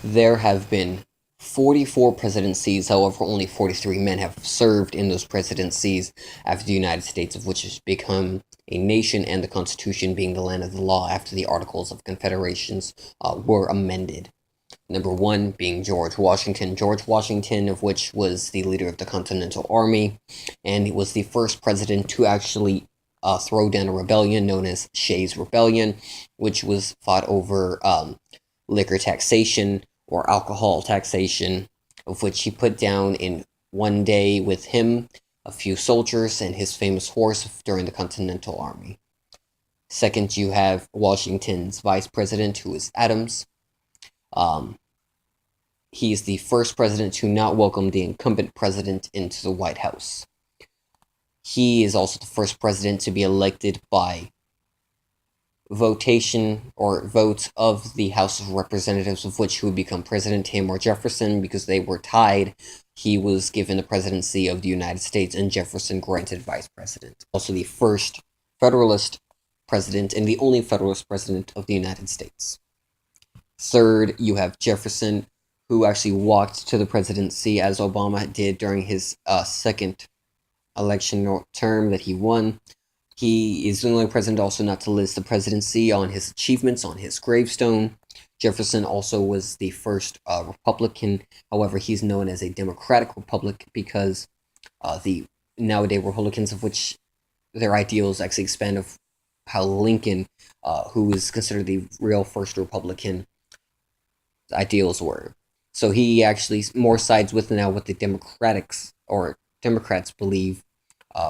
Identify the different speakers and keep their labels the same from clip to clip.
Speaker 1: There have been 44 presidencies, however, only 43 men have served in those presidencies after the United States, of which has become a nation, and the Constitution being the land of the law after the Articles of Confederations were amended. Number one being George Washington. George Washington, of which was the leader of the Continental Army, and he was the first president to actually throw down a rebellion known as Shays' Rebellion, which was fought over liquor taxation or alcohol taxation, of which he put down in one day with him a few soldiers and his famous horse during the Continental Army. Second, you have Washington's vice president, who is Adams. Um, he is the first president to not welcome the incumbent president into the White House. He is also the first president to be elected by votation or votes of the House of Representatives, of which who would become president, him or Jefferson, because they were tied. He was given the presidency of the United States, and Jefferson granted vice president. Also, the first Federalist president and the only Federalist president of the United States. Third, you have Jefferson, who actually walked to the presidency as Obama did during his second election term that he won. He is the only president also not to list the presidency on his achievements on his gravestone. Jefferson also was the first Republican. However, he's known as a Democratic Republic because the nowadays Republicans, of which their ideals actually expand of how Lincoln, who is considered the real first Republican, ideals were. So he actually more sides with now what the Democrats believe,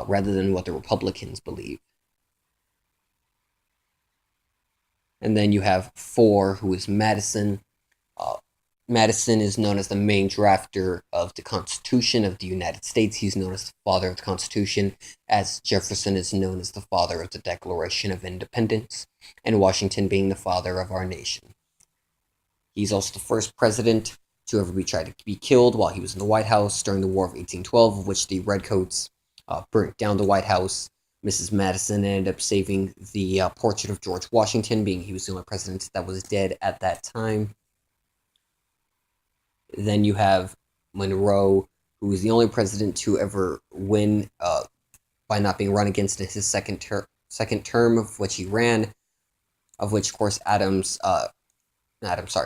Speaker 1: rather than what the Republicans believe. And then you have four, who is Madison. Madison is known as the main drafter of the Constitution of the United States. He's known as the father of the Constitution, as Jefferson is known as the father of the Declaration of Independence, and Washington being the father of our nation. He's also the first president to ever be tried to be killed while he was in the White House during the War of 1812, of which the Redcoats burnt down the White House. Mrs. Madison ended up saving the portrait of George Washington, being he was the only president that was dead at that time. Then you have Monroe, who was the only president to ever win by not being run against in his second term of which he ran, of which, of course,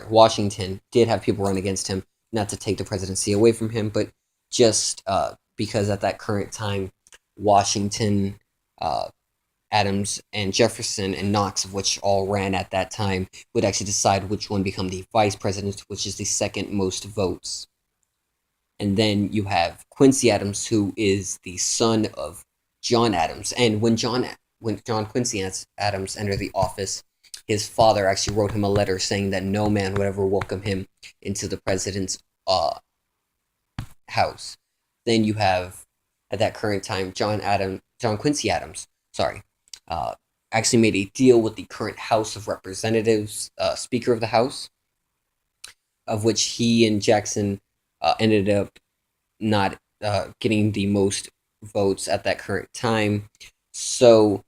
Speaker 1: Washington did have people run against him, not to take the presidency away from him, but just because at that current time, Washington, Adams, and Jefferson, and Knox, of which all ran at that time, would actually decide which one become the vice president, which is the second most votes. And then you have Quincy Adams, who is the son of John Adams. And when John Quincy Adams entered the office, his father actually wrote him a letter saying that no man would ever welcome him into the president's house. Then you have, at that current time, John Quincy Adams, actually made a deal with the current House of Representatives, Speaker of the House, of which he and Jackson ended up not getting the most votes at that current time. So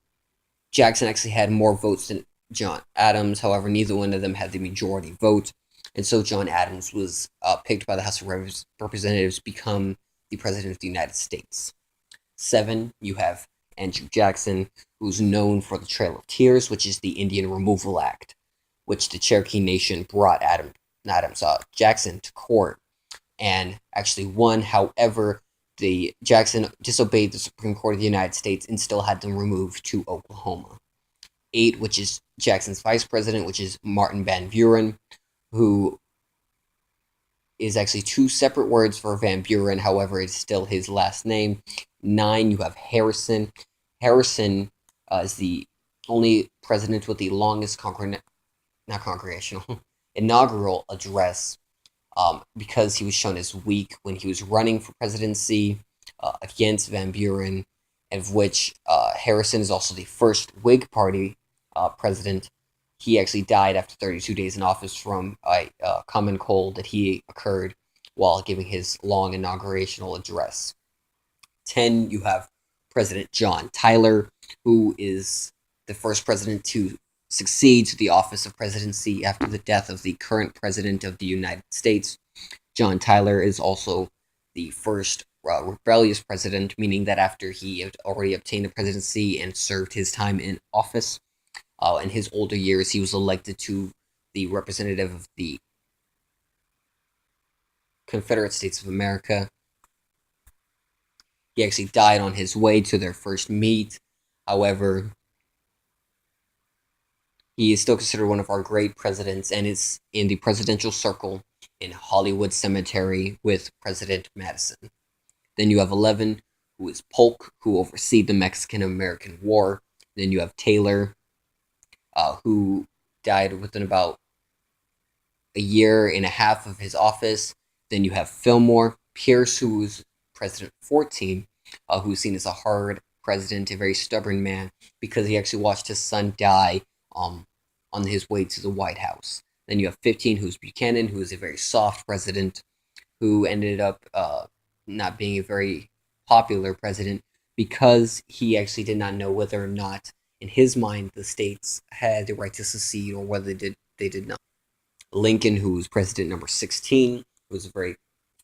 Speaker 1: Jackson actually had more votes than John Adams. However, neither one of them had the majority vote. And so John Adams was picked by the House of Representatives to become the President of the United States. 7, you have Andrew Jackson, who's known for the Trail of Tears, which is the Indian Removal Act, which the Cherokee Nation brought Jackson to court and actually won. However, Jackson disobeyed the Supreme Court of the United States and still had them removed to Oklahoma. 8, which is Jackson's vice president, which is Martin Van Buren, who is actually two separate words for Van Buren. However, it's still his last name. 9, you have Harrison. Harrison is the only president with the longest inaugural address, because he was shown as weak when he was running for presidency against Van Buren, of which Harrison is also the first Whig Party president. He actually died after 32 days in office from a common cold that he occurred while giving his long inaugurational address. 10, you have President John Tyler, who is the first president to succeed to the office of presidency after the death of the current president of the United States. John Tyler is also the first rebellious president, meaning that after he had already obtained the presidency and served his time in office, in his older years, he was elected to the representative of the Confederate States of America. He actually died on his way to their first meet. However, he is still considered one of our great presidents and is in the presidential circle in Hollywood Cemetery with President Madison. Then you have 11, who is Polk, who overseed the Mexican-American War. Then you have Taylor, who died within about a year and a half of his office. Then you have Fillmore, Pierce, who was President 14, who's seen as a hard president, a very stubborn man, because he actually watched his son die on his way to the White House. Then you have 15, who's Buchanan, who is a very soft president, who ended up not being a very popular president because he actually did not know whether or not, in his mind, the states had the right to secede or whether they did not. Lincoln, who was president number 16, was a very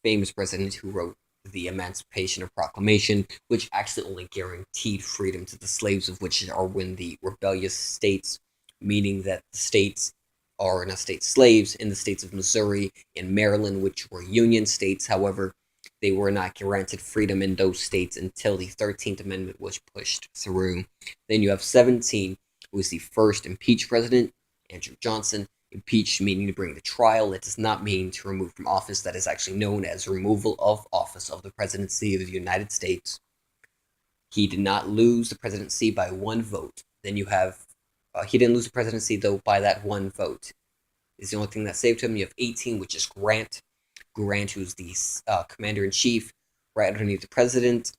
Speaker 1: famous president who wrote the Emancipation Proclamation, which actually only guaranteed freedom to the slaves, of which are when the rebellious states, meaning that the states are not state slaves in the states of Missouri and Maryland, which were Union states. However, they were not granted freedom in those states until the 13th Amendment was pushed through. Then you have 17, who was the first impeached president, Andrew Johnson. Impeached meaning to bring to trial. It does not mean to remove from office. That is actually known as removal of office of the presidency of the United States. He did not lose the presidency by one vote. Then you have, he didn't lose the presidency, though, by that one vote. Is the only thing that saved him. You have 18, which is Grant. Grant, who's the commander-in-chief, right underneath the president,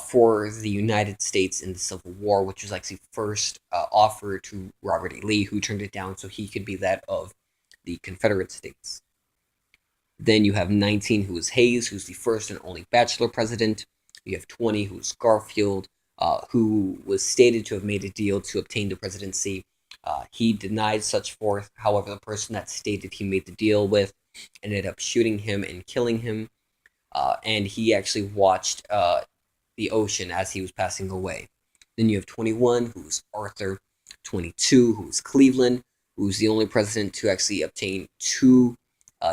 Speaker 1: for the United States in the Civil War, which was actually first offered to Robert E. Lee, who turned it down so he could be that of the Confederate States. Then you have 19, who is Hayes, who's the first and only bachelor president. You have 20, who's Garfield, who was stated to have made a deal to obtain the presidency. He denied such forth. However, the person that stated he made the deal with ended up shooting him and killing him. And he actually watched the ocean as he was passing away. Then you have 21, who's Arthur. 22, who's Cleveland, who's the only president to actually obtain two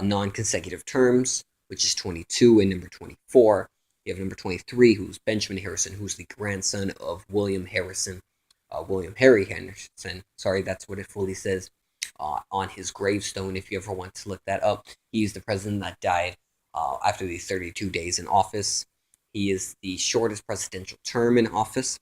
Speaker 1: non-consecutive terms, which is 22 and number 24. You have number 23, who's Benjamin Harrison, who's the grandson of William Harrison, William Harry Harrison. Sorry, that's what it fully says on his gravestone, if you ever want to look that up. He's the president that died after the 32 days in office. He is the shortest presidential term in office.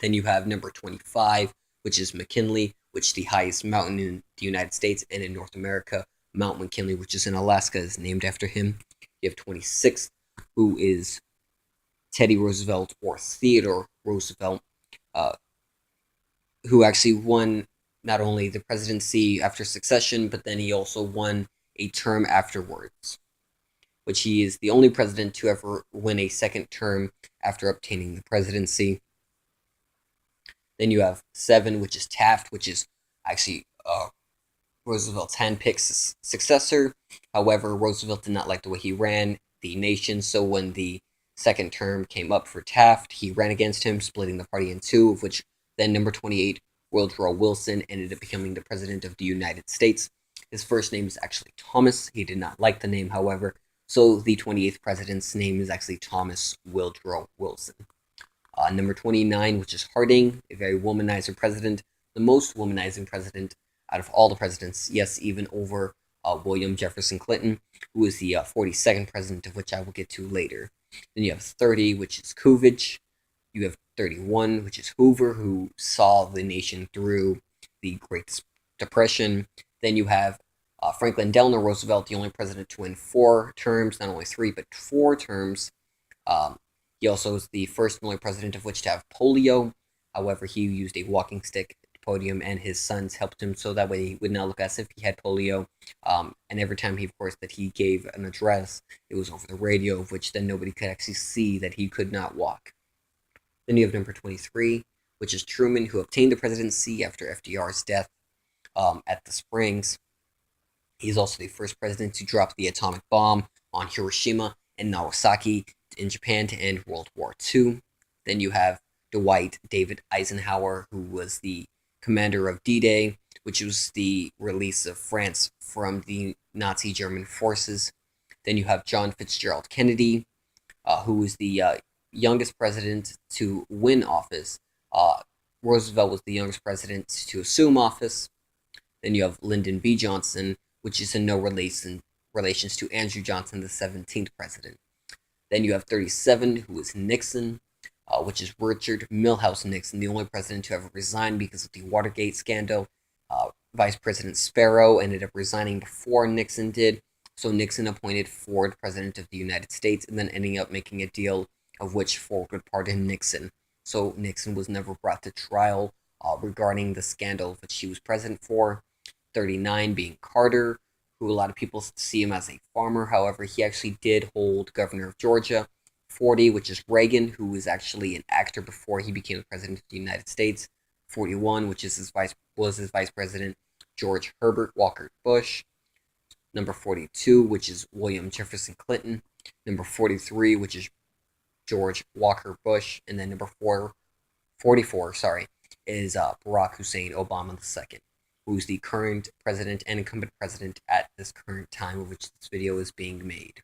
Speaker 1: Then you have number 25, which is McKinley, which is the highest mountain in the United States and in North America. Mount McKinley, which is in Alaska, is named after him. You have 26, who is Teddy Roosevelt or Theodore Roosevelt, who actually won not only the presidency after succession, but then he also won a term afterwards, which he is the only president to ever win a second term after obtaining the presidency. Then you have 7, which is Taft, which is actually Roosevelt's handpicked successor. However, Roosevelt did not like the way he ran the nation, so when the second term came up for Taft, he ran against him, splitting the party in two, of which then number 28, Woodrow Wilson, ended up becoming the president of the United States. His first name is actually Thomas. He did not like the name, however, so the 28th president's name is actually Thomas Woodrow Wilson. Number 29, which is Harding, a very womanizer president, the most womanizing president out of all the presidents, yes, even over William Jefferson Clinton, who is the 42nd president, of which I will get to later. Then you have 30, which is Coolidge. You have 31, which is Hoover, who saw the nation through the Great Depression. Then you have Franklin Delano Roosevelt, the only president to win 4 terms, not only 3, but 4 terms. He also is the first and only president of which to have polio. However, he used a walking stick at the podium, and his sons helped him so that way he would not look as if he had polio. And every time he, of course, that he gave an address, it was over the radio, of which then nobody could actually see that he could not walk. Then you have number 23, which is Truman, who obtained the presidency after FDR's death at the Springs. He's also the first president to drop the atomic bomb on Hiroshima and Nagasaki in Japan to end World War II. Then you have Dwight David Eisenhower, who was the commander of D-Day, which was the release of France from the Nazi German forces. Then you have John Fitzgerald Kennedy, who was the youngest president to win office. Roosevelt was the youngest president to assume office. Then you have Lyndon B. Johnson, which is in no relations to Andrew Johnson, the 17th president. Then you have 37, who is Nixon, which is Richard Milhous Nixon, the only president to ever resign because of the Watergate scandal. Vice President Sparrow ended up resigning before Nixon did, so Nixon appointed Ford president of the United States and then ending up making a deal of which Ford would pardon Nixon. So Nixon was never brought to trial regarding the scandal that he was president for. 39 being Carter, who a lot of people see him as a farmer. However, he actually did hold governor of Georgia. 40, which is Reagan, who was actually an actor before he became the president of the United States. 41, which is was his vice president, George Herbert Walker Bush. Number 42, which is William Jefferson Clinton. Number 43, which is George Walker Bush. And then number 44, is Barack Hussein Obama II, who's the current president and incumbent president at this current time of which this video is being made.